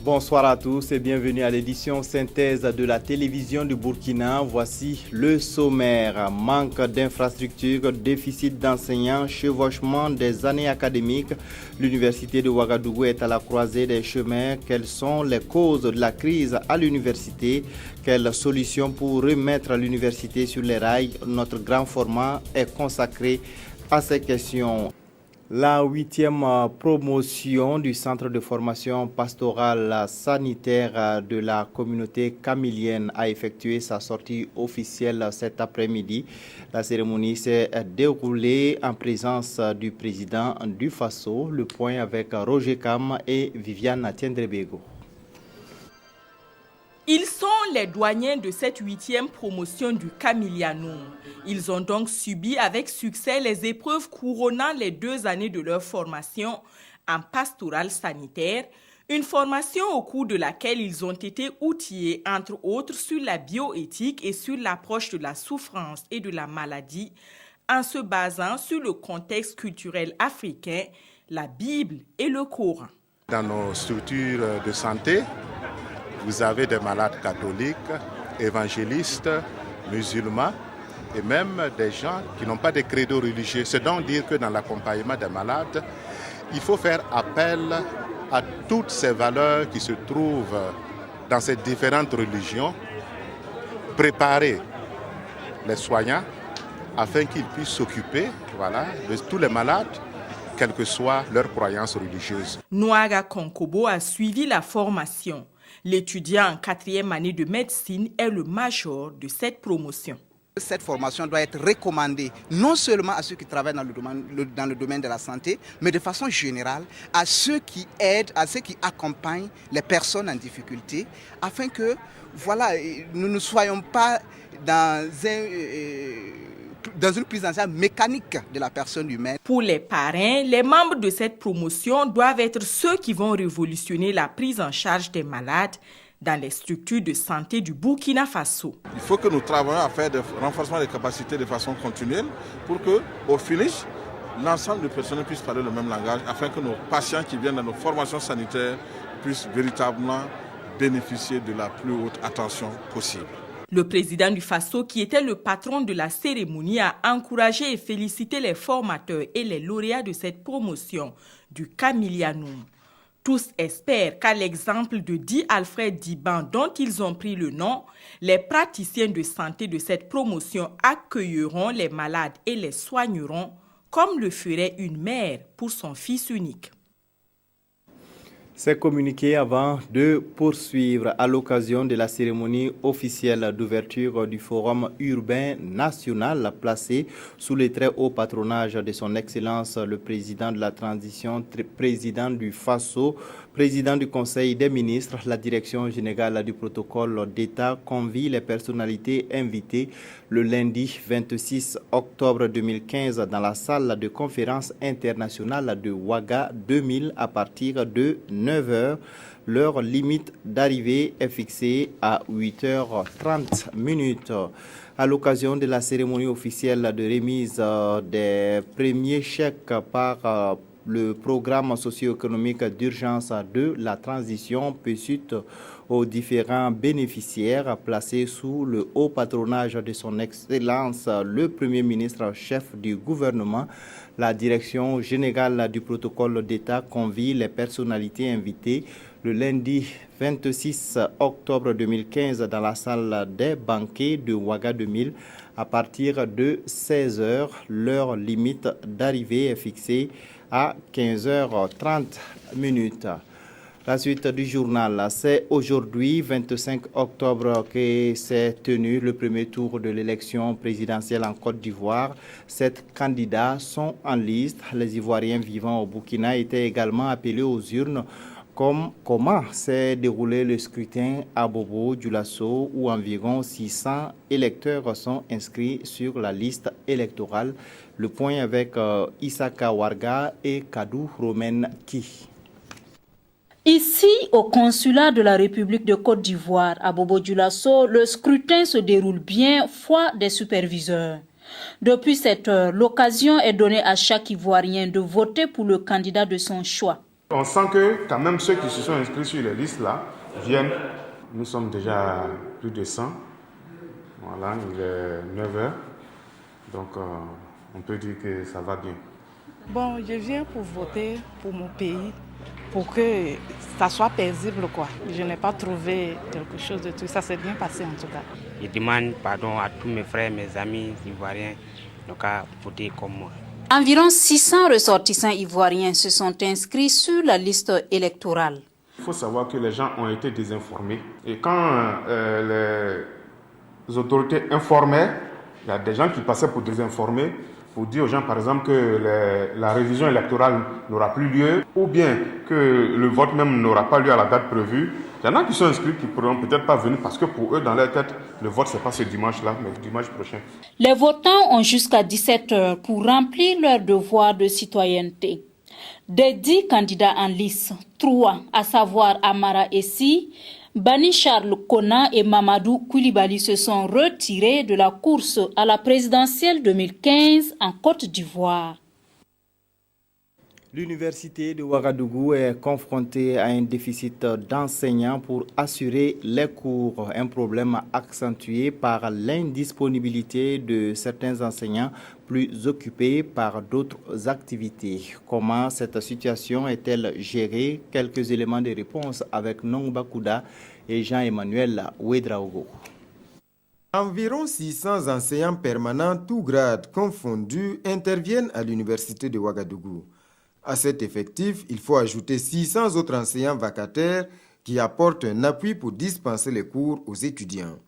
Bonsoir à tous et bienvenue à l'édition synthèse de la télévision du Burkina. Voici le sommaire. Manque d'infrastructures, déficit d'enseignants, chevauchement des années académiques. L'université de Ouagadougou est à la croisée des chemins. Quelles sont les causes de la crise à l'université? Quelles solutions pour remettre l'université sur les rails? Notre grand format est consacré à ces questions. La 8e promotion du centre de formation pastorale sanitaire de la communauté camilienne a effectué sa sortie officielle cet après-midi. La cérémonie s'est déroulée en présence du président du FASO. Le point avec Roger Kam et Viviane Tiendrebego. Ils sont les douaniers de cette 8e promotion du Camilianum. Ils ont donc subi avec succès les épreuves couronnant les 2 années de leur formation en pastoral sanitaire, une formation au cours de laquelle ils ont été outillés, entre autres, sur la bioéthique et sur l'approche de la souffrance et de la maladie, en se basant sur le contexte culturel africain, la Bible et le Coran. Dans nos structures de santé, vous avez des malades catholiques, évangélistes, musulmans et même des gens qui n'ont pas de credo religieux. C'est donc dire que dans l'accompagnement des malades, il faut faire appel à toutes ces valeurs qui se trouvent dans ces différentes religions, préparer les soignants afin qu'ils puissent s'occuper de tous les malades, quelle que soit leur croyance religieuse. Noaga Konkobo a suivi la formation. L'étudiant en 4e année de médecine est le major de cette promotion. Cette formation doit être recommandée non seulement à ceux qui travaillent dans le domaine de la santé, mais de façon générale à ceux qui aident, à ceux qui accompagnent les personnes en difficulté, afin que nous ne soyons pas dans une prise en charge mécanique de la personne humaine. Pour les parrains, les membres de cette promotion doivent être ceux qui vont révolutionner la prise en charge des malades dans les structures de santé du Burkina Faso. Il faut que nous travaillions à faire du renforcement des capacités de façon continuelle pour qu'au finish, l'ensemble des personnels puissent parler le même langage afin que nos patients qui viennent dans nos formations sanitaires puissent véritablement bénéficier de la plus haute attention possible. Le président du FASO, qui était le patron de la cérémonie, a encouragé et félicité les formateurs et les lauréats de cette promotion du Camilianum. Tous espèrent qu'à l'exemple de Di Alfred Diban, dont ils ont pris le nom, les praticiens de santé de cette promotion accueilleront les malades et les soigneront comme le ferait une mère pour son fils unique. C'est communiqué avant de poursuivre à l'occasion de la cérémonie officielle d'ouverture du Forum urbain national placé sous le très haut patronage de son Excellence le président de la transition, président du FASO, président du Conseil des ministres. La direction générale du protocole d'État convie les personnalités invitées le lundi 26 octobre 2015 dans la salle de conférence internationale de Ouaga 2000 à partir de 9h. Leur limite d'arrivée est fixée à 8h30. À l'occasion de la cérémonie officielle de remise des premiers chèques par le programme socio-économique d'urgence de la transition PSUT aux différents bénéficiaires placés sous le haut patronage de son Excellence le Premier ministre chef du gouvernement. La direction générale du protocole d'État convie les personnalités invitées le lundi 26 octobre 2015 dans la salle des banquets de Ouaga 2000 à partir de 16h. Leur limite d'arrivée est fixée à 15h30. La suite du journal, c'est aujourd'hui, 25 octobre, que s'est tenu le premier tour de l'élection présidentielle en Côte d'Ivoire. 7 candidats sont en liste. Les Ivoiriens vivant au Burkina étaient également appelés aux urnes. Comment s'est déroulé le scrutin à Bobo-Dioulasso, où environ 600 électeurs sont inscrits sur la liste électorale? Le point avec Issaka Warga et Kadou Romen Ki. Ici, au consulat de la République de Côte d'Ivoire, à Bobo-Dioulasso, le scrutin se déroule bien, foi des superviseurs. Depuis cette heure, l'occasion est donnée à chaque Ivoirien de voter pour le candidat de son choix. On sent que quand même ceux qui se sont inscrits sur les listes là viennent. Nous sommes déjà plus de 100. Voilà, il est 9 heures. Donc on peut dire que ça va bien. Bon, je viens pour voter pour mon pays, pour que ça soit paisible, quoi. Je n'ai pas trouvé quelque chose de tout. Ça s'est bien passé en tout cas. Je demande pardon à tous mes frères, mes amis ivoiriens, donc à voter comme moi. Environ 600 ressortissants ivoiriens se sont inscrits sur la liste électorale. Il faut savoir que les gens ont été désinformés. Et quand les autorités informaient, il y a des gens qui passaient pour désinformer, pour dire aux gens par exemple que la révision électorale n'aura plus lieu, ou bien que le vote même n'aura pas lieu à la date prévue. Il y en a qui sont inscrits qui ne pourront peut-être pas venir parce que pour eux, dans leur tête, le vote, ce n'est pas ce dimanche-là, mais le dimanche prochain. Les votants ont jusqu'à 17 heures pour remplir leur devoir de citoyenneté. Des 10 candidats en lice, 3, à savoir Amara Essi, Bani Charles Kona et Mamadou Koulibaly se sont retirés de la course à la présidentielle 2015 en Côte d'Ivoire. L'université de Ouagadougou est confrontée à un déficit d'enseignants pour assurer les cours, un problème accentué par l'indisponibilité de certains enseignants plus occupés par d'autres activités. Comment cette situation est-elle gérée? Quelques éléments de réponse avec Nongba Kouda et Jean-Emmanuel Ouedraogo. Environ 600 enseignants permanents, tous grades confondus, interviennent à l'université de Ouagadougou. À cet effectif, il faut ajouter 600 autres enseignants vacataires qui apportent un appui pour dispenser les cours aux étudiants.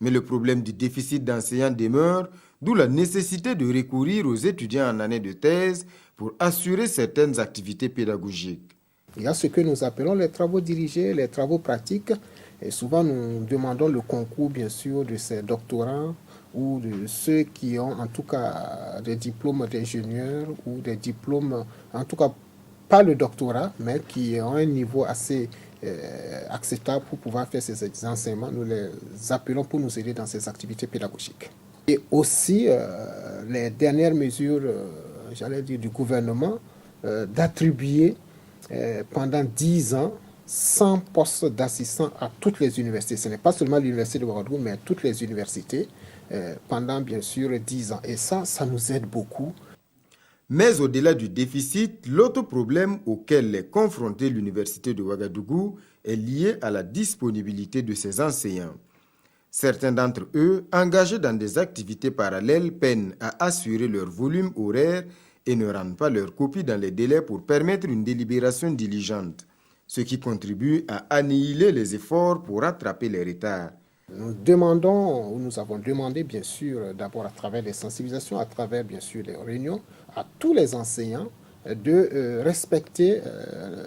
Mais le problème du déficit d'enseignants demeure, d'où la nécessité de recourir aux étudiants en année de thèse pour assurer certaines activités pédagogiques. Il y a ce que nous appelons les travaux dirigés, les travaux pratiques. Et souvent, nous demandons le concours, bien sûr, de ces doctorants ou de ceux qui ont en tout cas des diplômes d'ingénieurs ou des diplômes, en tout cas pas le doctorat, mais qui ont un niveau assez acceptable pour pouvoir faire ces enseignements. Nous les appelons pour nous aider dans ces activités pédagogiques. Et aussi les dernières mesures, j'allais dire, du gouvernement, d'attribuer pendant 10 ans 100 postes d'assistants à toutes les universités. Ce n'est pas seulement l'université de Ouagadougou, mais à toutes les universités pendant bien sûr 10 ans. Et ça nous aide beaucoup. Mais au-delà du déficit, l'autre problème auquel est confrontée l'université de Ouagadougou est lié à la disponibilité de ses enseignants. Certains d'entre eux, engagés dans des activités parallèles, peinent à assurer leur volume horaire et ne rendent pas leurs copies dans les délais pour permettre une délibération diligente, ce qui contribue à annihiler les efforts pour rattraper les retards. Nous avons demandé bien sûr d'abord à travers les sensibilisations, à travers bien sûr les réunions, à tous les enseignants de respecter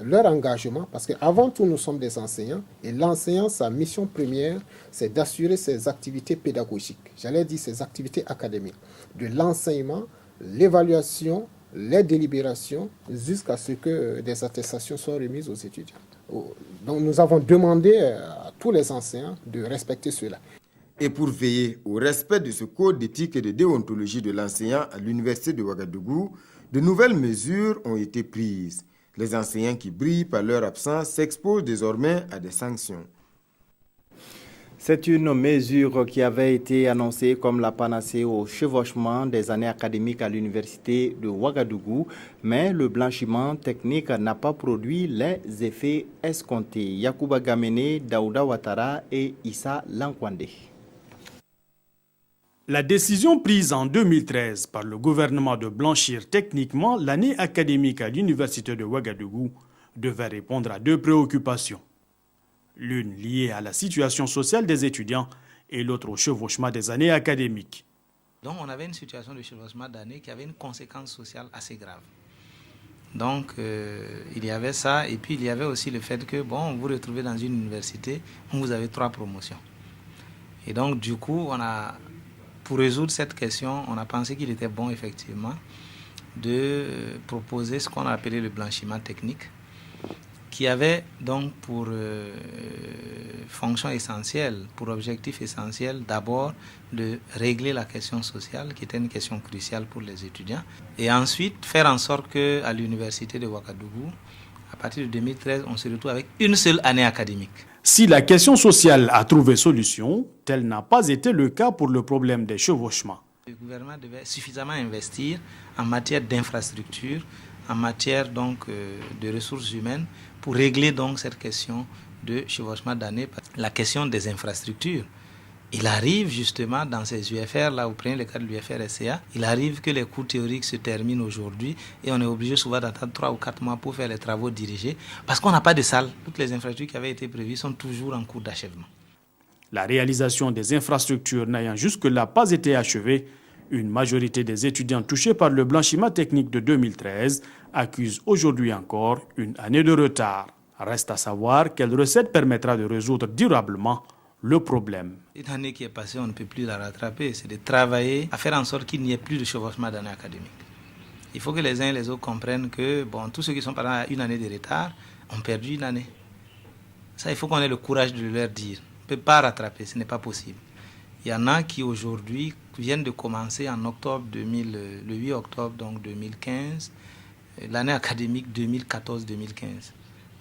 leur engagement parce qu'avant tout nous sommes des enseignants et l'enseignant, sa mission première, c'est d'assurer ses activités pédagogiques, j'allais dire ses activités académiques, de l'enseignement, l'évaluation, les délibérations jusqu'à ce que des attestations soient remises aux étudiants. Donc nous avons demandé à tous les enseignants de respecter cela. Et pour veiller au respect de ce code d'éthique et de déontologie de l'enseignant à l'université de Ouagadougou, de nouvelles mesures ont été prises. Les enseignants qui brillent par leur absence s'exposent désormais à des sanctions. C'est une mesure qui avait été annoncée comme la panacée au chevauchement des années académiques à l'université de Ouagadougou, mais le blanchiment technique n'a pas produit les effets escomptés. Yacouba Gamene, Daouda Ouattara et Issa Lankwande. La décision prise en 2013 par le gouvernement de blanchir techniquement l'année académique à l'université de Ouagadougou devait répondre à 2 préoccupations. L'une liée à la situation sociale des étudiants et l'autre au chevauchement des années académiques. Donc on avait une situation de chevauchement d'années qui avait une conséquence sociale assez grave. Donc il y avait ça, et puis il y avait aussi le fait que vous vous retrouvez dans une université où vous avez 3 promotions. Et donc du coup, pour résoudre cette question, on a pensé qu'il était bon effectivement de proposer ce qu'on a appelé le blanchiment technique, qui avait donc pour fonction essentielle, pour objectif essentiel, d'abord de régler la question sociale, qui était une question cruciale pour les étudiants, et ensuite faire en sorte qu'à l'université de Ouagadougou, à partir de 2013, on se retrouve avec une seule année académique. Si la question sociale a trouvé solution, tel n'a pas été le cas pour le problème des chevauchements. Le gouvernement devait suffisamment investir en matière d'infrastructure, en matière donc de ressources humaines, pour régler donc cette question de chevauchement d'années. La question des infrastructures, il arrive justement dans ces UFR, là vous prenez le cas de l'UFR SCA, il arrive que les cours théoriques se terminent aujourd'hui et on est obligé souvent d'attendre 3 ou 4 mois pour faire les travaux dirigés parce qu'on n'a pas de salle. Toutes les infrastructures qui avaient été prévues sont toujours en cours d'achèvement. La réalisation des infrastructures n'ayant jusque-là pas été achevée, une majorité des étudiants touchés par le blanchiment technique de 2013 accusent aujourd'hui encore une année de retard. Reste à savoir quelle recette permettra de résoudre durablement le problème. Une année qui est passée, on ne peut plus la rattraper. C'est de travailler à faire en sorte qu'il n'y ait plus de chevauchement d'année académique. Il faut que les uns et les autres comprennent que tous ceux qui sont par exemple à une année de retard ont perdu une année. Ça, il faut qu'on ait le courage de leur dire. On ne peut pas rattraper, ce n'est pas possible. Il y en a qui aujourd'hui viennent de commencer en octobre le 8 octobre donc 2015, l'année académique 2014-2015.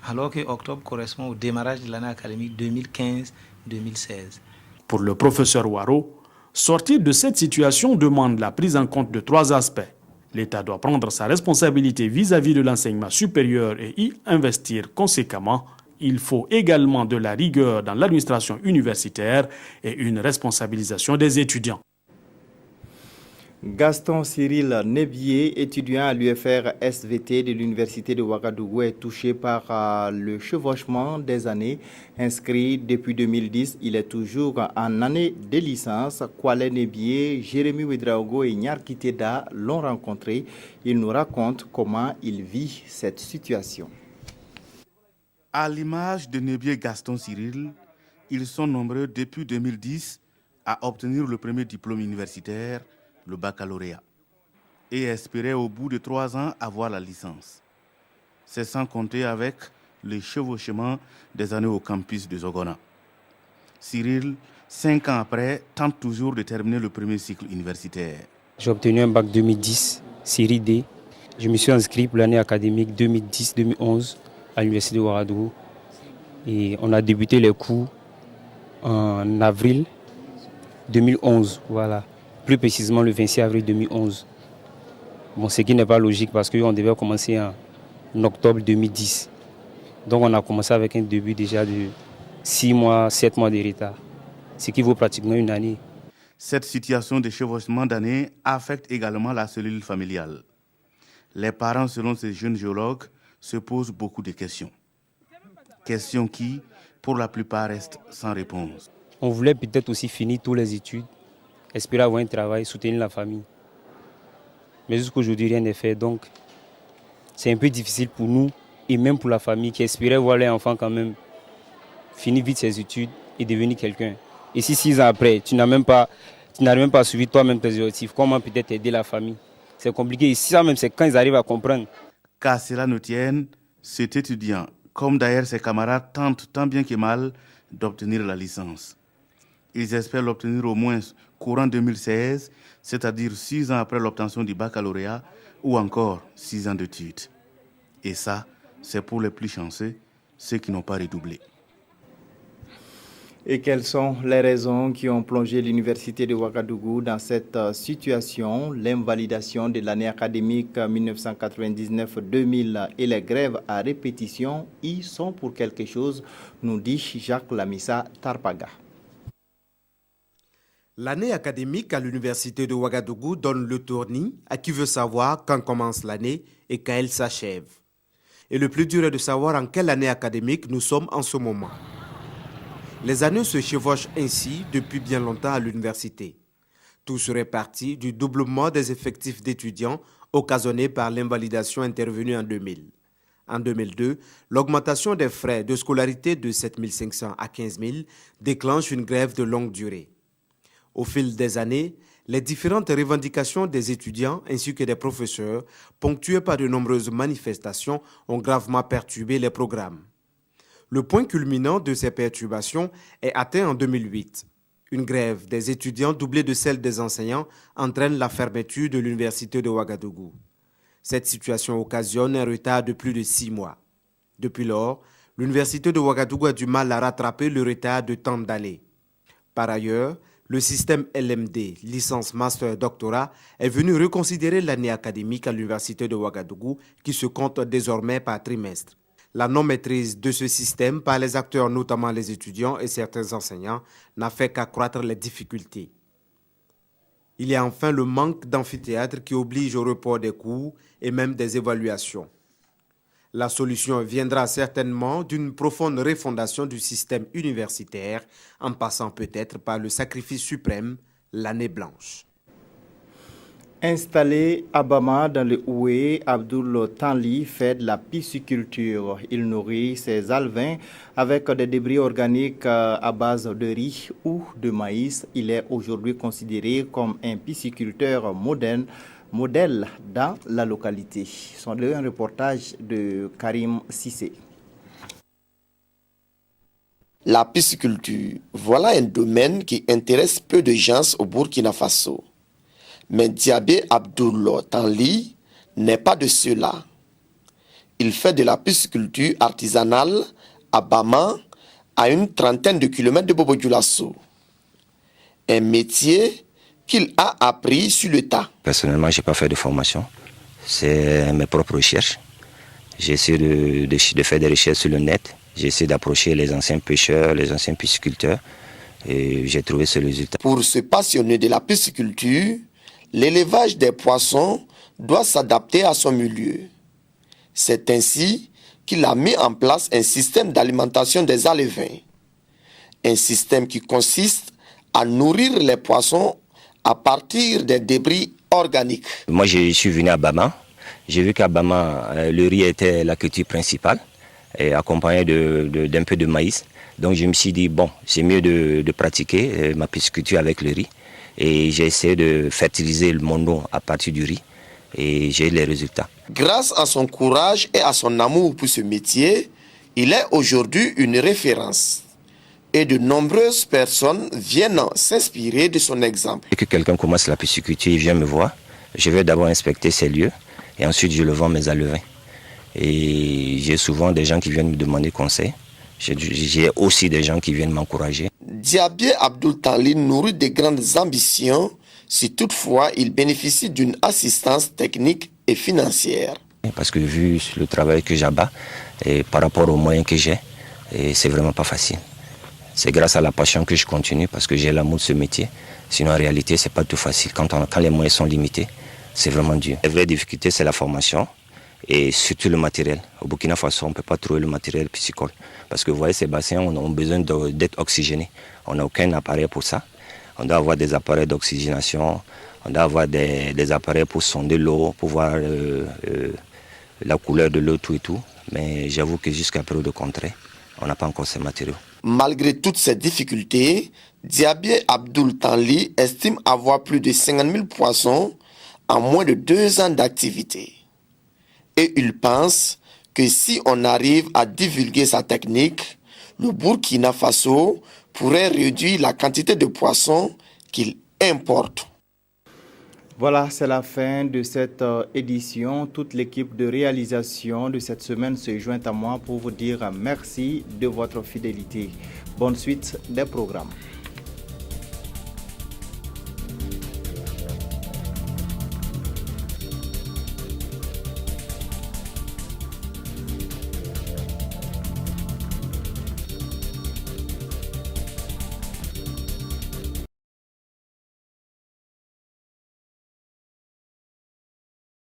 Alors que octobre correspond au démarrage de l'année académique 2015-2016. Pour le professeur Ouaro, sortir de cette situation demande la prise en compte de 3 aspects. L'État doit prendre sa responsabilité vis-à-vis de l'enseignement supérieur et y investir conséquemment. Il faut également de la rigueur dans l'administration universitaire et une responsabilisation des étudiants. Gaston Cyril Nebier, étudiant à l'UFR SVT de l'Université de Ouagadougou, est touché par le chevauchement des années. Inscrit depuis 2010, il est toujours en année de licence. Kwale Nebier, Jérémy Ouedraogo et Nyarki Teda l'ont rencontré. Il nous raconte comment il vit cette situation. À l'image de Nebier Gaston Cyril, ils sont nombreux depuis 2010 à obtenir le premier diplôme universitaire, le baccalauréat, et espérer au bout de 3 ans avoir la licence. C'est sans compter avec le chevauchement des années au campus de Zogona. Cyril, 5 ans après, tente toujours de terminer le premier cycle universitaire. J'ai obtenu un bac 2010, série D. Je me suis inscrit pour l'année académique 2010-2011 à l'Université de Ouagadougou. Et on a débuté les cours en avril 2011, voilà. Plus précisément le 26 avril 2011. Ce qui n'est pas logique parce qu'on devait commencer en octobre 2010. Donc on a commencé avec un début déjà de 6 mois, 7 mois de retard. Ce qui vaut pratiquement une année. Cette situation de chevauchement d'année affecte également la cellule familiale. Les parents, selon ces jeunes géologues, se posent beaucoup de questions. Questions qui, pour la plupart, restent sans réponse. On voulait peut-être aussi finir toutes les études, espérer avoir un travail, soutenir la famille. Mais jusqu'aujourd'hui, rien n'est fait. Donc, c'est un peu difficile pour nous et même pour la famille qui espérait voir les enfants quand même finir vite ses études et devenir quelqu'un. Et si 6 ans après, tu n'as même pas suivi toi-même tes objectifs, comment peut-être aider la famille? C'est compliqué. Et ça même, c'est quand ils arrivent à comprendre. Qu'à cela ne tienne, cet étudiant, comme d'ailleurs ses camarades, tente tant bien que mal d'obtenir la licence. Ils espèrent l'obtenir au moins courant 2016, c'est-à-dire 6 ans après l'obtention du baccalauréat ou encore 6 ans d'études. Et ça, c'est pour les plus chanceux, ceux qui n'ont pas redoublé. Et quelles sont les raisons qui ont plongé l'Université de Ouagadougou dans cette situation? L'invalidation de l'année académique 1999-2000 et les grèves à répétition y sont pour quelque chose, nous dit Jacques Lamissa Tarpaga. L'année académique à l'Université de Ouagadougou donne le tournis à qui veut savoir quand commence l'année et quand elle s'achève. Et le plus dur est de savoir en quelle année académique nous sommes en ce moment. Les années se chevauchent ainsi depuis bien longtemps à l'université. Tout serait parti du doublement des effectifs d'étudiants occasionné par l'invalidation intervenue en 2000. En 2002, l'augmentation des frais de scolarité de 7 500 à 15 000 déclenche une grève de longue durée. Au fil des années, les différentes revendications des étudiants ainsi que des professeurs, ponctuées par de nombreuses manifestations, ont gravement perturbé les programmes. Le point culminant de ces perturbations est atteint en 2008. Une grève des étudiants doublée de celle des enseignants entraîne la fermeture de l'université de Ouagadougou. Cette situation occasionne un retard de plus de 6 mois. Depuis lors, l'université de Ouagadougou a du mal à rattraper le retard de tant d'années. Par ailleurs, le système LMD, licence master doctorat, est venu reconsidérer l'année académique à l'université de Ouagadougou qui se compte désormais par trimestre. La non-maîtrise de ce système par les acteurs, notamment les étudiants et certains enseignants, n'a fait qu'accroître les difficultés. Il y a enfin le manque d'amphithéâtre qui oblige au report des cours et même des évaluations. La solution viendra certainement d'une profonde refondation du système universitaire, en passant peut-être par le sacrifice suprême, l'année blanche. Installé à Bama dans le Oué, Abdoul Tanli fait de la pisciculture. Il nourrit ses alevins avec des débris organiques à base de riz ou de maïs. Il est aujourd'hui considéré comme un pisciculteur modèle dans la localité. C'est un reportage de Karim Sissé. La pisciculture, voilà un domaine qui intéresse peu de gens au Burkina Faso. Mais Diabé Abdoul Tanli n'est pas de ceux-là. Il fait de la pisciculture artisanale à Bama, à une trentaine de kilomètres de Bobo-Dioulasso. Un métier qu'il a appris sur le tas. Personnellement, je n'ai pas fait de formation. C'est mes propres recherches. J'essaie de faire des recherches sur le net. J'essaie d'approcher les anciens pêcheurs, les anciens pisciculteurs. Et j'ai trouvé ce résultat. Pour se passionner de la pisciculture, l'élevage des poissons doit s'adapter à son milieu. C'est ainsi qu'il a mis en place un système d'alimentation des alevins. Un système qui consiste à nourrir les poissons à partir des débris organiques. Moi, je suis venu à Bama. J'ai vu qu'à Bama, le riz était la culture principale, et accompagné d'un peu de maïs. Donc je me suis dit, bon, c'est mieux de pratiquer ma pisciculture avec le riz. Et j'ai essayé de fertiliser mon eau à partir du riz. Et j'ai les résultats. Grâce à son courage et à son amour pour ce métier, il est aujourd'hui une référence. Et de nombreuses personnes viennent s'inspirer de son exemple. Dès que quelqu'un commence la pisciculture, il vient me voir. Je vais d'abord inspecter ces lieux et ensuite je le vends mes alevins. Et j'ai souvent des gens qui viennent me demander conseil. J'ai aussi des gens qui viennent m'encourager. Diabé Abdoul Tanli nourrit de grandes ambitions si toutefois il bénéficie d'une assistance technique et financière. Parce que vu le travail que j'abats et par rapport aux moyens que j'ai, c'est vraiment pas facile. C'est grâce à la passion que je continue parce que j'ai l'amour de ce métier. Sinon en réalité c'est pas tout facile. Quand les moyens sont limités, c'est vraiment dur. La vraie difficulté c'est la formation et surtout le matériel. Au Burkina Faso on ne peut pas trouver le matériel piscicole. Parce que vous voyez ces bassins ont besoin d'être oxygénés. On n'a aucun appareil pour ça. On doit avoir des appareils d'oxygénation, on doit avoir des appareils pour sonder l'eau, pour voir la couleur de l'eau, tout et tout. Mais j'avoue que jusqu'à preuve de contraire, on n'a pas encore ces matériaux. Malgré toutes ces difficultés, Diabé Abdoul Tanli estime avoir plus de 50 000 poissons en moins de 2 ans d'activité. Et il pense que si on arrive à divulguer sa technique, le Burkina Faso pourrait réduire la quantité de poissons qu'il importe. Voilà, c'est la fin de cette édition. Toute l'équipe de réalisation de cette semaine se joint à moi pour vous dire merci de votre fidélité. Bonne suite des programmes.